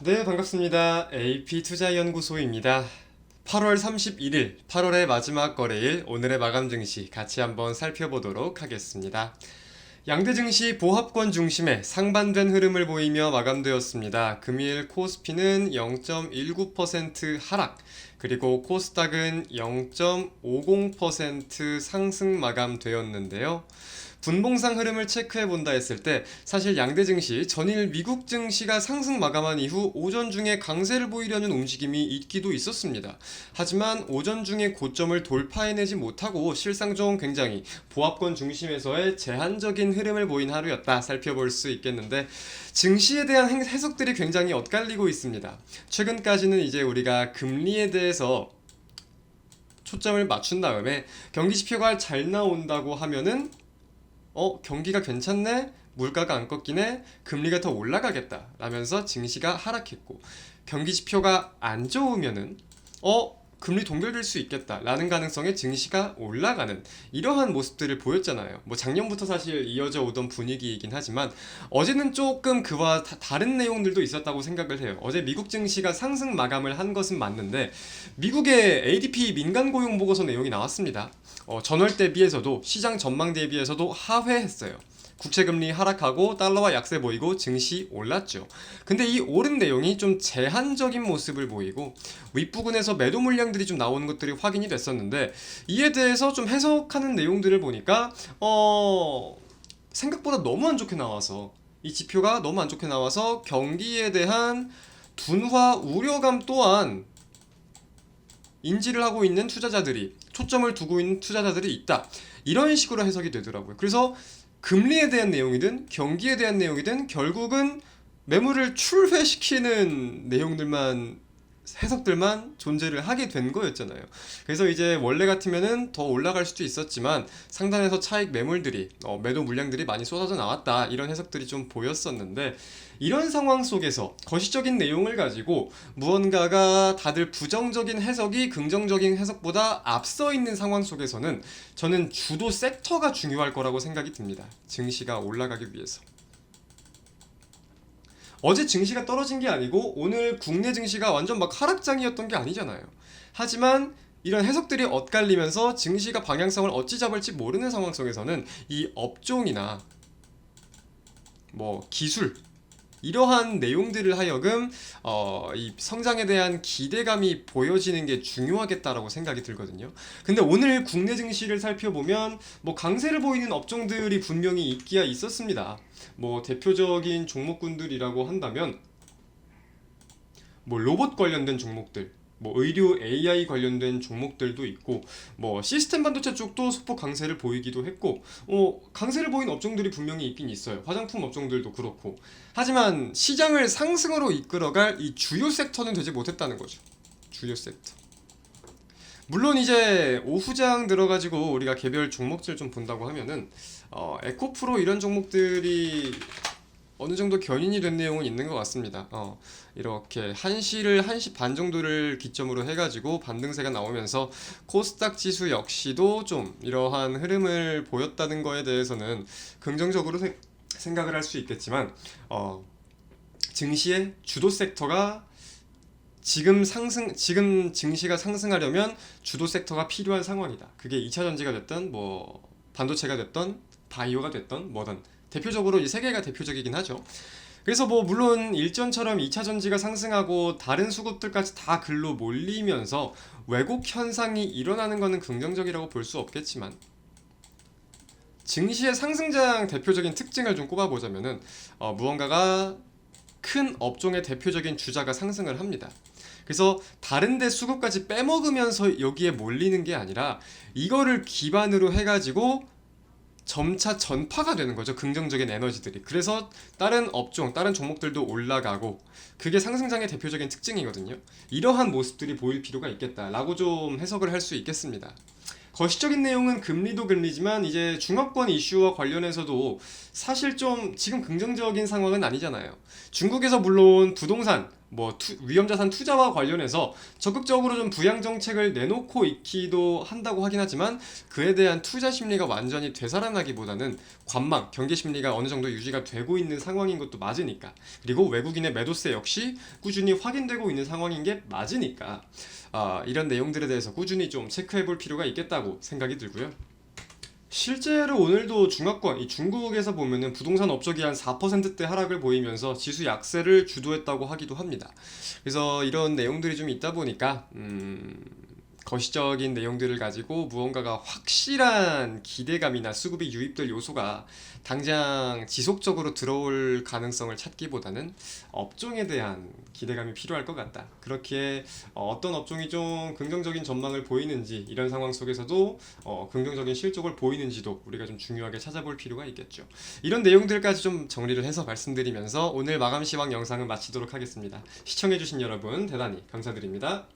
네, 반갑습니다. AP투자연구소입니다. 8월 31일, 8월의 마지막 거래일, 오늘의 마감 증시 같이 한번 살펴보도록 하겠습니다. 양대 증시 보합권 중심의 상반된 흐름을 보이며 마감되었습니다. 금일 코스피는 0.19% 하락, 그리고 코스닥은 0.50% 상승 마감되었는데요. 분봉상 흐름을 체크해 본다 했을 때 사실 양대 증시 전일 미국 증시가 상승 마감한 이후 오전 중에 강세를 보이려는 움직임이 있기도 있었습니다. 하지만 오전 중에 고점을 돌파해내지 못하고 실상종 굉장히 보합권 중심에서의 제한적인 흐름을 보인 하루였다 살펴볼 수 있겠는데, 증시에 대한 해석들이 굉장히 엇갈리고 있습니다. 최근까지는 이제 우리가 금리에 대해서 초점을 맞춘 다음에 경기 지표가 잘 나온다고 하면은 경기가 괜찮네? 물가가 안 꺾이네? 금리가 더 올라가겠다 라면서 증시가 하락했고, 경기 지표가 안 좋으면은 금리 동결될 수 있겠다 라는 가능성에 증시가 올라가는 이러한 모습들을 보였잖아요. 뭐 작년부터 사실 이어져 오던 분위기이긴 하지만 어제는 조금 그와 다른 내용들도 있었다고 생각을 해요. 어제 미국 증시가 상승 마감을 한 것은 맞는데 미국의 ADP 민간 고용 보고서 내용이 나왔습니다. 전월 대비해서도 시장 전망 대비해서도 하회했어요. 국채금리 하락하고 달러와 약세 보이고 증시 올랐죠. 근데 이 오른 내용이 좀 제한적인 모습을 보이고 윗부분에서 매도 물량들이 좀 나오는 것들이 확인이 됐었는데, 이에 대해서 좀 해석하는 내용들을 보니까 생각보다 너무 안 좋게 나와서, 이 지표가 너무 안 좋게 나와서 경기에 대한 둔화 우려감 또한 인지를 하고 있는 투자자들이, 초점을 두고 있는 투자자들이 있다, 이런 식으로 해석이 되더라고요. 그래서 금리에 대한 내용이든 경기에 대한 내용이든 결국은 매물을 출회시키는 내용들만, 해석들만 존재를 하게 된 거였잖아요. 그래서 이제 원래 같으면은 더 올라갈 수도 있었지만 상단에서 차익 매물들이, 매도 물량들이 많이 쏟아져 나왔다, 이런 해석들이 좀 보였었는데, 이런 상황 속에서 거시적인 내용을 가지고 무언가가 다들 부정적인 해석이 긍정적인 해석보다 앞서 있는 상황 속에서는 저는 주도 섹터가 중요할 거라고 생각이 듭니다. 증시가 올라가기 위해서. 어제 증시가 떨어진 게 아니고 오늘 국내 증시가 완전 막 하락장이었던 게 아니잖아요. 하지만 이런 해석들이 엇갈리면서 증시가 방향성을 어찌 잡을지 모르는 상황 속에서는 이 업종이나 뭐 기술, 이러한 내용들을 하여금 이 성장에 대한 기대감이 보여지는 게 중요하겠다라고 생각이 들거든요. 근데 오늘 국내 증시를 살펴보면 뭐 강세를 보이는 업종들이 분명히 있기야 있었습니다. 뭐 대표적인 종목군들이라고 한다면 뭐 로봇 관련된 종목들, 뭐 의료 AI 관련된 종목들도 있고, 뭐 시스템 반도체 쪽도 소폭 강세를 보이기도 했고, 강세를 보인 업종들이 분명히 있긴 있어요. 화장품 업종들도 그렇고. 하지만 시장을 상승으로 이끌어갈 이 주요 섹터는 되지 못했다는 거죠. 주요 섹터. 물론 이제 오후장 들어가지고 우리가 개별 종목들 좀 본다고 하면은 에코프로 이런 종목들이 어느 정도 견인이 된 내용은 있는 것 같습니다. 이렇게 1시 반 정도를 기점으로 해가지고 반등세가 나오면서 코스닥 지수 역시도 좀 이러한 흐름을 보였다는 거에 대해서는 긍정적으로 생각을 할 수 있겠지만, 증시의 주도 섹터가 지금 증시가 상승하려면 주도 섹터가 필요한 상황이다. 그게 2차 전지가 됐던 뭐 반도체가 됐던 바이오가 됐던 뭐든 대표적으로 이 세 개가 대표적이긴 하죠. 그래서 뭐 물론 일전처럼 2차 전지가 상승하고 다른 수급들까지 다 글로 몰리면서 왜곡 현상이 일어나는 것은 긍정적이라고 볼 수 없겠지만, 증시의 상승장 대표적인 특징을 좀 꼽아보자면은 무언가가 큰 업종의 대표적인 주자가 상승을 합니다. 그래서 다른데 수급까지 빼먹으면서 여기에 몰리는 게 아니라 이거를 기반으로 해가지고 점차 전파가 되는 거죠. 긍정적인 에너지들이. 그래서 다른 업종, 다른 종목들도 올라가고, 그게 상승장의 대표적인 특징이거든요. 이러한 모습들이 보일 필요가 있겠다라고 좀 해석을 할 수 있겠습니다. 거시적인 내용은 금리도 금리지만 이제 중화권 이슈와 관련해서도 사실 좀 지금 긍정적인 상황은 아니잖아요. 중국에서 물론 부동산, 뭐 위험자산 투자와 관련해서 적극적으로 좀 부양 정책을 내놓고 있기도 한다고 하긴 하지만 그에 대한 투자 심리가 완전히 되살아나기보다는 관망, 경계 심리가 어느 정도 유지가 되고 있는 상황인 것도 맞으니까, 그리고 외국인의 매도세 역시 꾸준히 확인되고 있는 상황인 게 맞으니까 이런 내용들에 대해서 꾸준히 좀 체크해 볼 필요가 있겠다고 생각이 들고요. 실제로 오늘도 중화권, 이 중국에서 보면은 부동산 업적이 한 4%대 하락을 보이면서 지수 약세를 주도했다고 하기도 합니다. 그래서 이런 내용들이 좀 있다 보니까 거시적인 내용들을 가지고 무언가가 확실한 기대감이나 수급이 유입될 요소가 당장 지속적으로 들어올 가능성을 찾기보다는 업종에 대한 기대감이 필요할 것 같다. 그렇게 어떤 업종이 좀 긍정적인 전망을 보이는지, 이런 상황 속에서도 긍정적인 실적을 보이는지도 우리가 좀 중요하게 찾아볼 필요가 있겠죠. 이런 내용들까지 좀 정리를 해서 말씀드리면서 오늘 마감 시황 영상은 마치도록 하겠습니다. 시청해주신 여러분 대단히 감사드립니다.